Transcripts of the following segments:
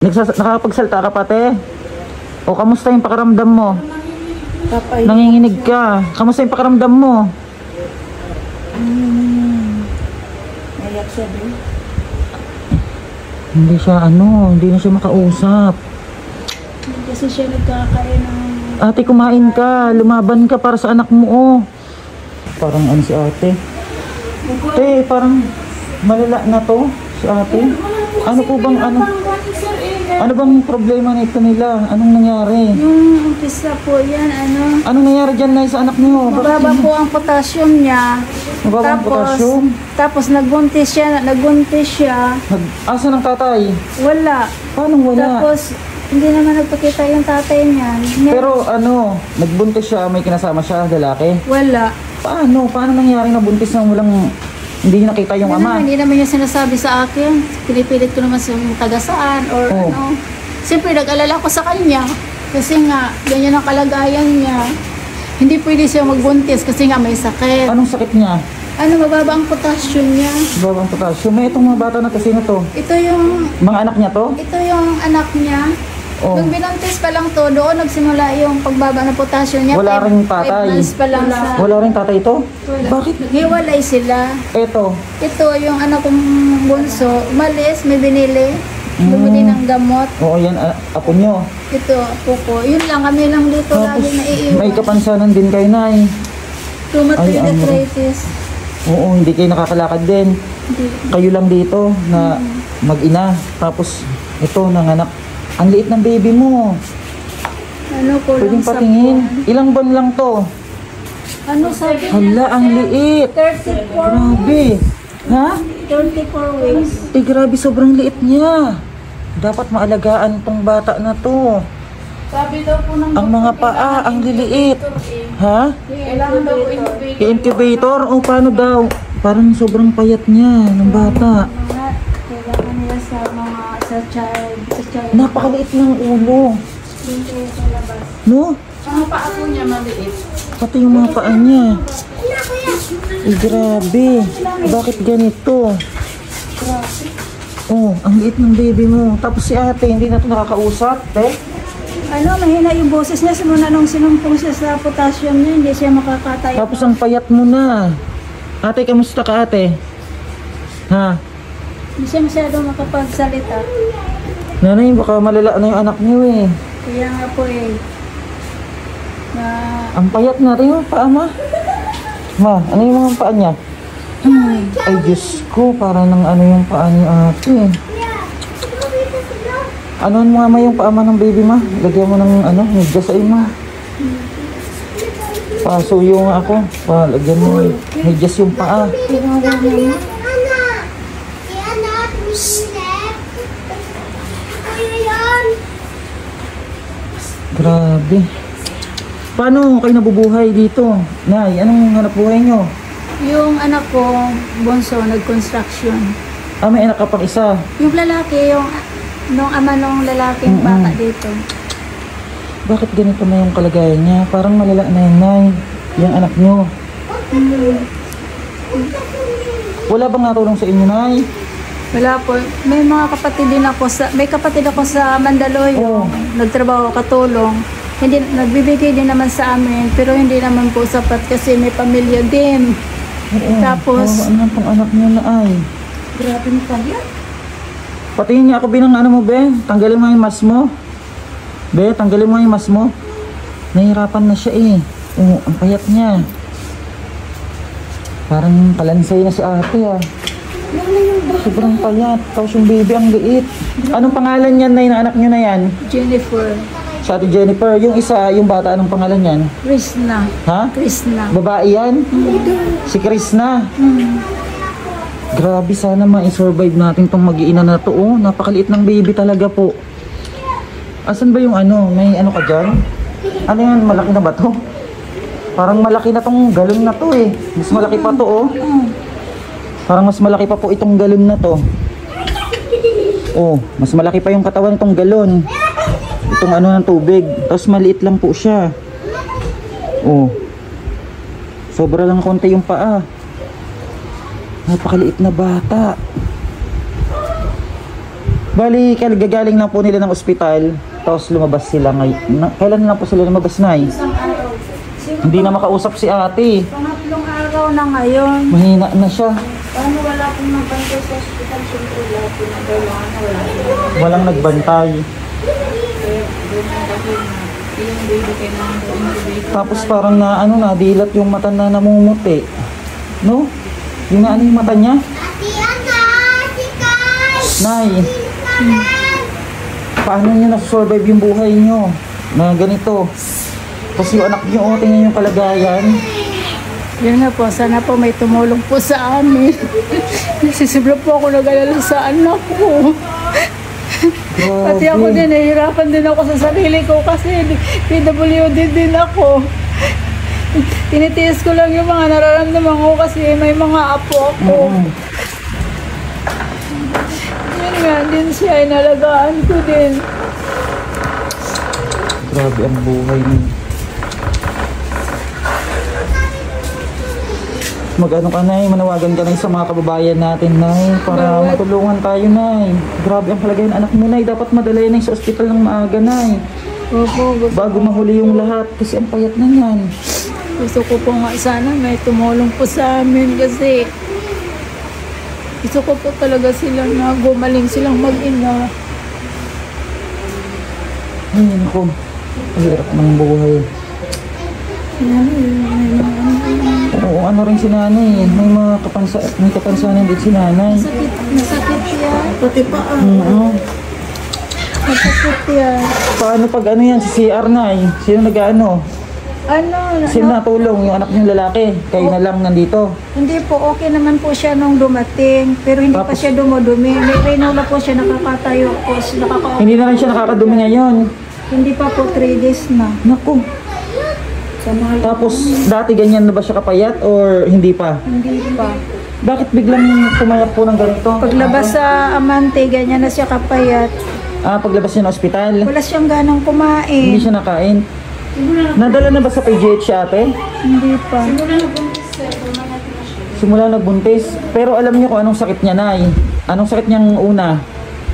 Nakakapagsalta ka pate? O kamusta yung pakiramdam mo? Kapay. Nanginginig ka. Kamusta yung pakiramdam mo? Nayak siya din. Hindi na siya makausap. Kasi siya nagkakain ng... Ate, kumain ka. Lumaban ka para sa anak mo, oh. Parang ano si ate? Ate, parang malala na to si ate. Ano po bang ano bang problema nito nila? Anong nangyari? Yung umpisa po yan, Anong nangyari dyan na sa anak niyo? mababa po ang potassium niya. Mababa ang potassium? Tapos nagbuntis siya. Asa ng tatay? Wala. Paano wala? Tapos, hindi naman nagpakita yung tatay niya. Pero nagbuntis siya, may kinasama siya, lalaki? Wala. Paano nangyari na buntis nang walang, hindi nakita yung ama? Hindi naman niya sinasabi sa akin. Pinipilit ko naman sa taga saan or Siyempre, nag-alala ko sa kanya. Kasi nga, ganyan ang kalagayan niya. Hindi pwede siya magbuntis kasi nga may sakit. Anong sakit niya? Mababa ang potassium niya. Mababa ang potassium. May itong mga bata na kasi na to. Ito yung... Mga anak niya to? Ito yung anak niya. Oh. Nung binuntis pa lang to, doon nagsimula yung pagbaba ng potassium niya. Wala ring tatay. 5 months pa lang sa... Wala ring tatay ito? Wala. Bakit? Naghiwalay sila. Ito yung anak kong bunso. Umalis, may binili. Bumili ng gamot. Oo, yan. Apo nyo. Ito, apo ko. Yun lang, kami lang dito lagi naiiwan. May kapansanan din kayo, Nay. Rheumatoid arthritis. Oo, hindi kayo nakakalakad din. Hindi. Kayo lang dito na mag-ina. Tapos, ito, nanganak. Ang liit ng baby mo. Kulang Pwedeng sa patingin. buwan. Ilang buwan lang to? Sabi niya? Hala, ang liit. 34. Grabe. Ha? 34 weeks. Grabe, sobrang liit niya. Dapat maalagaan tong bata na to. Sabi daw po ng Ang mga paa, ang liliit. Ha? kailangan daw po incubator. I-incubator? O paano daw? Parang sobrang payat niya ng bata. Kailangan nila sa child. Napakaliit ng ulo. Dito sa labas. No? Ang paa po niya maliit. Pati yung mga paa niya. Grabe. Bakit ganito? Oh, ang liit ng baby mo. Tapos si ate, hindi na ito nakakausap. Mahina yung boses niya. Simula nung sinumpong siya sa potassium niya, hindi siya makakatayo. Tapos ang payat mo na. Ate, kamusta ka ate? Ha? Hindi siya masyado makapagsalita. Nanay, baka malala na yung anak niyo eh. Kaya nga po Ang payat na rin yung paa ma. Ma, ano yung mga paa niya? Ay, Diyos ko, para nang ano yung paa ni ate. Ano mo ma yung paa ma ng baby ma? Lagyan mo ng medyas ay ma. Pasuyo nga ako. Lagyan mo medyas yung paa. Grabe. Paano kayo nabubuhay dito? Nay, anong hanap buhay nyo? yung anak ko, bunso, nag-construction. May anak ka pang isa. Yung lalaki, nung ama nung lalaking bata dito. Bakit ganito na yung kalagayan niya? Parang malala na yun, Nay. Yung anak nyo. Wala bang natulong sa inyo, Nay? Wala po. May mga kapatid din ako may kapatid ako sa Mandaluyong. Nagtrabaho, katulong. Hindi, nagbibigay din naman sa amin, pero hindi naman po sapat kasi may pamilya din. Tapos, ano pang anak niyo na ay? Grabe na pala. Patingin niya ako binang mo, be. Tanggalin mo yung mask mo. Be, tanggalin mo yung mask mo. Nahihirapan na siya eh. Ang payat niya. Parang kalansay na si ate ah. Sobrang payat. Tapos yung baby ang liit. Anong pangalan niyan na yung anak niyo na yan? Jennifer. Sa ate Jennifer. Yung isa, yung bata, anong pangalan niyan? Krishna. Ha? Krishna. Babae yan? Si Krishna. Grabe, sana ma-survive natin tong mag-iina na to. Napakaliit ng baby talaga po. Asan ba yung may ka dyan? Ano yan? Malaki na ba to? Parang malaki na tong galon na to eh. Mas malaki pa to Parang mas malaki pa po itong galon na to. Mas malaki pa yung katawan nitong galon. Itong ng tubig. Tapos maliit lang po siya. Sobra lang konti yung paa. Napakaliit na bata. Bali, gagaling lang po nila ng ospital, tapos lumabas sila ngayon. Kailan lang po sila lumabas, Nay? Isang araw. Hindi na makausap si ate. Pangatlong araw na ngayon. Mahina na siya. Paano wala pong nagbantay sa hospital? Siyempre lahat pinagailangan na wala. Walang nagbantay. Yung baby kayo naman doon, baby. Tapos parang na ano na dilat yung mata na namumuti. No? Yung na ano yung mata niya? Nay, paano niyo na-survive yung buhay niyo na ganito? Kasi yung anak niyo, oh, tingnan yung kalagayan. Yun nga po, sana po may tumulong po sa amin. Nasisibla po ako nag-alala sa anak ko. Pati ako din, nahihirapan din ako sa sarili ko kasi PWD din ako. Tinitiis ko lang yung mga nararamdaman ko kasi may mga apo ako. Yun nga din siya, inalagaan ko din. Grabe ang buhay niyo. Mag-ano ka, Nay, manawagan ka na sa mga kababayan natin, Nay, para matulungan tayo, Nay. Grabe ang kalagayan ng anak mo, Nay. Dapat madala yan sa ospital ng maaga, Nay. Opo, Bago mahuli yung lahat kasi ang payat na yan. gusto ko po nga sana may tumulong po sa amin kasi gusto ko po talaga silang na gumaling silang mag-ina. Ay, naku. Ang hirap ng buhay. Oo, ano rin si nanay. May mga kapansanan din si nanay. Nasakit yan. Pati pa nasakit yan. Paano pag ano yan, si CR, Nay? Sino nag-ano? Sino natulong? Yung anak niyong lalaki? Kayo na lang nandito? Hindi po, okay naman po siya nung dumating. Pero hindi pa Tapos? siya dumudumi. May renola po siya, nakakatayo po. Hindi na rin siya nakakadumi ngayon. Hindi pa po, 3 days na. Naku. Tapos, dati ganyan na ba siya kapayat or hindi pa? Hindi pa. Bakit biglang pumayat po ng ganito? Paglabas sa amante, ganyan na siya kapayat. Paglabas niya ng ospital? Wala siyang ganang Hindi kumain. siya nakain? Nadala na ba sa PGH si ate? Hindi pa. Simula nagbuntis. Pero alam niyo kung anong sakit niya, Nay? Anong sakit niyang una?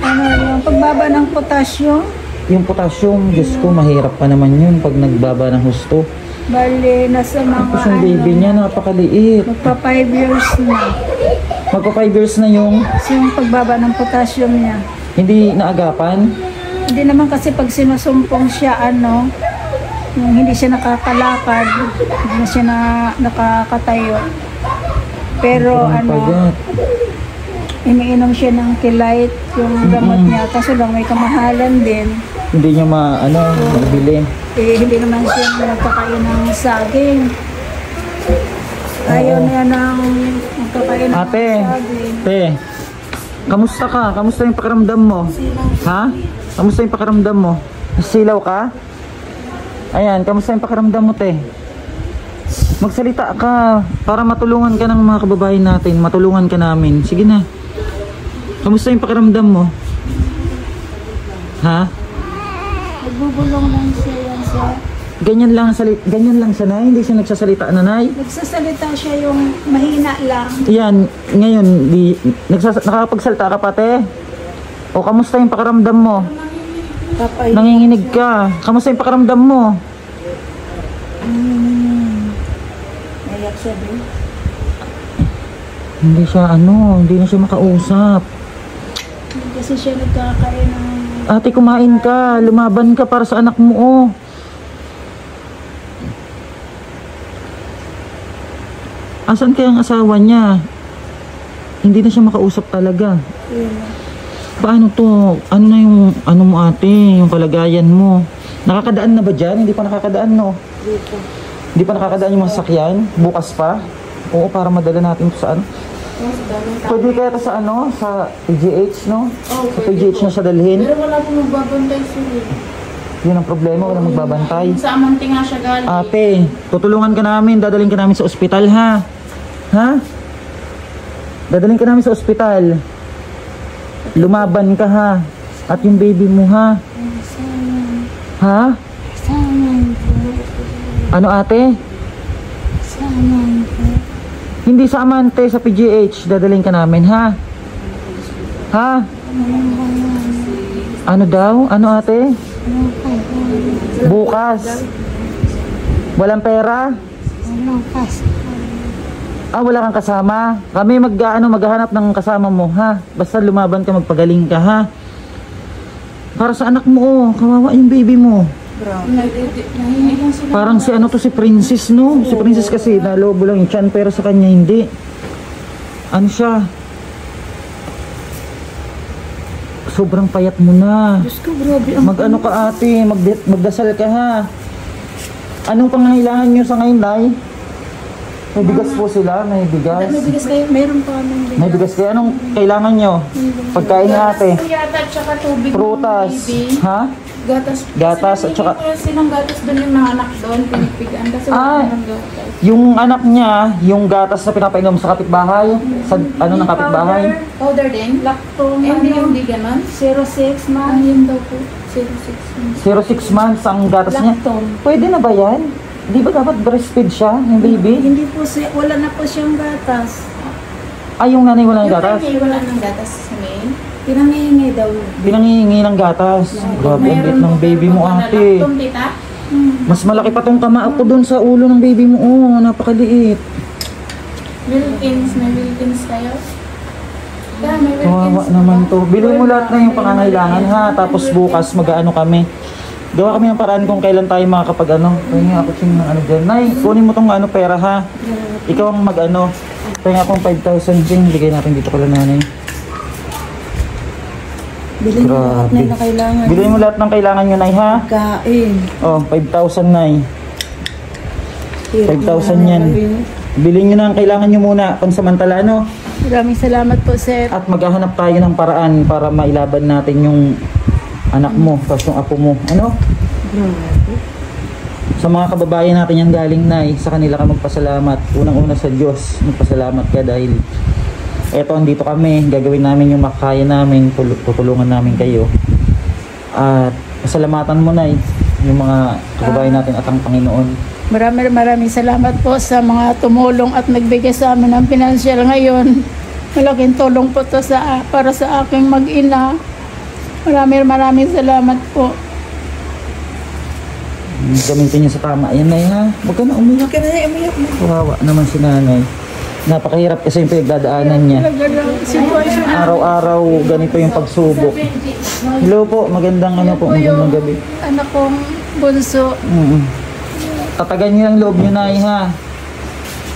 Ano yung pagbaba ng potassium? Yung potassium. Diyos ko, mahirap pa naman yun pag nagbaba ng husto. Bali, nasa mga Tapos yung baby niya, napakaliit. magpa 5 years na. Magpa 5 years na yung So, yung pagbaba ng potassium niya. hindi naagapan. Hindi naman kasi pag sinusumpong siya, yung hindi siya nakakalakad, hindi siya nakakatayo. Pero Pagat. iniinom siya ng Kilite, yung gamot niya. Kaso lang may kamahalan din. Hindi niya mabili. Hindi naman siya nagkakain ng saging. Ayaw niya ng magkakain ng Ate, saging. te, kamusta ka? Kamusta yung pakiramdam mo? Ha? Kamusta yung pakiramdam mo? Silaw ka? Ayan, kamusta yung pakiramdam mo, te? Magsalita ka para matulungan ka ng mga kababayan natin. Matulungan ka namin. Sige na. Kamusta yung pakiramdam mo? Ha? Nagbubulong lang siya yan sa... Ganyan lang siya, Nay? Hindi siya nagsasalita, Nanay? Nagsasalita siya yung mahina lang. Yan, ngayon, nakakapagsalita ka pa, te? O, kamusta yung pakiramdam mo? Tapay. Nanginginig ka. Kamusta yung pakiramdam mo? Nayak siya din. Hindi na siya makausap. Kasi siya nagkakain ng... Ate, kumain ka. Lumaban ka para sa anak mo, oh. Asan kaya ang asawa niya? Hindi na siya makausap talaga. Paano to? Ano na yung, mo ate? Yung kalagayan mo? Nakakadaan na ba dyan? Hindi pa nakakadaan, no? Hindi pa nakakadaan yung mga sasakyan? Bukas pa? Oo, para madala natin to saan? Pwede kaya to sa sa PGH, no? Sa PGH na siya dalhin. Pero wala pong magbabantay sila. Yun ang problema, walang magbabantay. Sa amante nga siya galing. Ate, tutulungan ka namin, dadalhin ka namin sa ospital, ha? Ha? Dadalhin ka namin sa ospital. Lumaban ka, ha? At yung baby mo, ha? Ha? Ano, ate? Hindi sa amante, sa PGH. Dadalhin ka namin, ha? Ha? Ano daw? Ano ate? Bukas. Walang pera? Ah, wala kang kasama. Kami maghahanap ng kasama mo, ha? Basta lumaban ka, magpagaling ka, ha? Para sa anak mo, oh. Kawawa yung baby mo. Nahingi lang sila. Parang si ano to, si Princess, no? Si Princess kasi nalobo lang yung tiyan, pero sa kanya hindi. Ano siya? Sobrang payat mo na. Diyos ko, grabe. Mag-ano ka ate, magdasal ka, ha? Anong pangangailangan nyo sa ngayon, Nay? May bigas po sila, may bigas. May bigas kayo? Meron pa kami. May bigas kayo. Anong kailangan nyo? Pagkain na ate. Yata at saka tubig. Prutas. Baby. Ha? Gatas. Gatas at saka- Kasi silang gatas doon yung mga anak doon. Pinigpigan kasi Ah. wala ng gatas. Yung anak niya, yung gatas na pinapainom sa kapitbahay. Sa ano ng kapitbahay? Powder din? Lactone, Hindi ano? hindi ganon. 06 Ah, man. yun daw po. 06. 06 months ang gatas niya. Lactone. Pwede na ba yan? Di ba dapat breastfeed siya, yung baby? Hindi po siya, wala na po siyang gatas. Ay, yung nanay wala ng Yung gatas? may wala ng gatas sa main. Pinangihingi daw. Pinangihingi ng gatas. Grabe, ang liit ng baby mo ate. Lactone, tita? Mas malaki pa tong kamao ko dun sa ulo ng baby mo. Oh, napakaliit. Wilkins. May Wilkins kayo? Yeah, may Wilkins. Kawawa naman to. Bili mo lahat na yung pangangailangan, ha. Tapos bukas mag-ano kami. Gawa kami ng paraan kung kailan tayo makakapag ano. Kaya ako sing ano dyan. Nay, kunin mo tong ano pera, ha. Ikaw ang mag-ano. Kaya akong 5,000 dyan. Bigay natin dito kala nanay. Bilhin mo lahat na yung kailangan. Bili mo lahat ng kailangan nyo, Nay, ha. Kain. Oh, 5,000, Nay. 5,000 yan. Bilhin nyo na ang kailangan nyo muna. Pansamantala, ano. Maraming salamat po, sir. At maghahanap tayo ng paraan para mailaban natin yung anak mo, tapos yung apo mo. Ano? Sa mga kababayan natin yung galing, Nay, sa kanila ka magpasalamat. Unang-una sa Diyos, magpasalamat ka dahil eto, andito kami. Gagawin namin yung makakaya namin. Tutulungan namin kayo. At pasalamatan mo, Nay, yung mga kababayan natin at ang Panginoon. Maraming salamat po sa mga tumulong at nagbigay sa amin ng pinansyal ngayon. Malaking tulong po to para sa aking mag-ina. Maraming salamat po. Gamitin niyo sa tama. Ayan, Nay, ha? Huwag ka na umiyak. Kawawa naman si nanay. Napakahirap kasi yung pinagdadaanan niya. Sitwasyon na Araw-araw ganito yung pagsubok. Hello po, magandang ano po, magandang gabi. anak kong bunso. Tatagan niyo ang loob niyo, Nay, ha?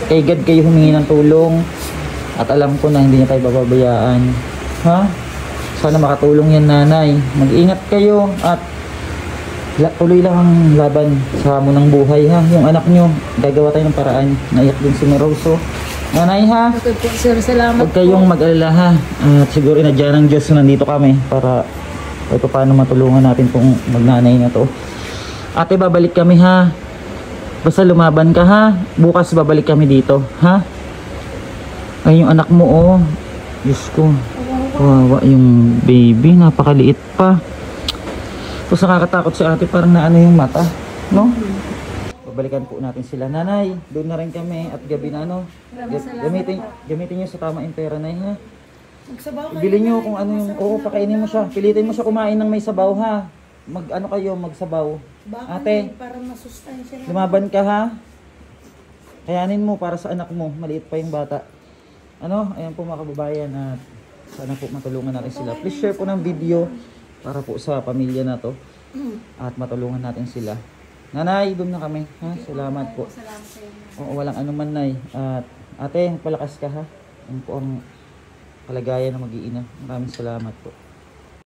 Kay God kayo humingi ng tulong. At alam ko na hindi niya tayo bababayaan. Ha? Sana makatulong yan, Nanay. Mag-ingat kayo at tuloy lang ang laban sa hamon ng buhay, ha? Yung anak niyo, gagawa tayo ng paraan. Naiyak din si Meroso. Nanay, ha? Okay po, sir. Salamat Huwag kayong mag-alala, ha? At siguro inadya ng Diyos na nandito kami para kahit paano matulungan natin tong magnanay na to. Ate, babalik kami, ha? Basta lumaban ka, ha? Bukas babalik kami dito, ha? Ay, yung anak mo, oh. Diyos ko. Kawawa yung baby. Napakaliit pa. Tapos nakakatakot si ate. Parang naano yung mata, no? Babalikan po natin sila. Nanay, doon na rin kami. At gabi na, no? Gamitin nyo sa tama yung pera, Nay, ha? Bilhin nyo kung ano yung... Oo, pakainin mo siya. Pilitin mo siya kumain ng may sabaw, ha? Mag-ano kayo, magsabaw. Ate, para masustansya. lumaban ka, ha? Kayanin mo para sa anak mo. Maliit pa yung bata. Ano? Ayan po mga kababayan. At sana po matulungan natin sila. Please share po ng video para po sa pamilya na to. At matulungan natin sila. Nanay, doon na kami. Ha? Salamat po. Oo, walang anuman, Nay. At ate, palakas ka, ha? Yan po ang kalagayan ng mag-iina. Maraming salamat po.